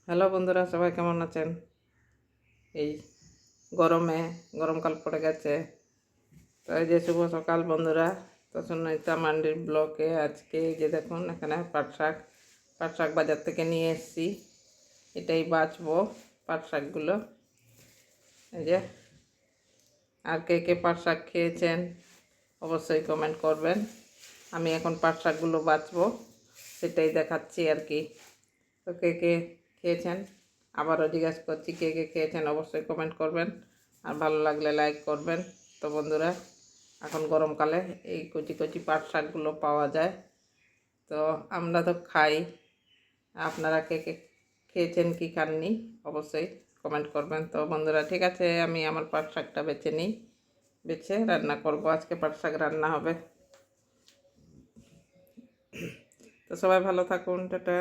Hello বন্ধুরা, সবাই কেমন আছেন? এই গরমকাল পড়ে গেছে। তো এই যে শুভ সকাল বন্ধুরা। তো সুনিতা মান্ডির ব্লকে আজকে এই যে দেখুন, এখানে পাট শাক বাজার থেকে নিয়ে এসেছি। এটাই বাছবো পাট শাকগুলো। এই যে, আর কে কে পাট শাক খেয়েছেন অবশ্যই কমেন্ট করবেন। আমি এখন পাট শাকগুলো বাছবো, সেটাই দেখাচ্ছি আর কি। তো কে কে খেয়েছেন আবারও জিজ্ঞাসা করছি, কে কে খেয়েছেন অবশ্যই কমেন্ট করবেন, আর ভালো লাগলে লাইক করবেন। তো বন্ধুরা, এখন গরমকালে এই কচি কচি পাট শাকগুলো পাওয়া যায়, তো আমরা তো খাই। আপনারা কে কে খেয়েছেন কি খাননি অবশ্যই কমেন্ট করবেন। তো বন্ধুরা, ঠিক আছে, আমি আমার পাট শাকটা বেছে রান্না করব। আজকে পাট শাক রান্না হবে। তো সবাই ভালো থাকুন, টাটা।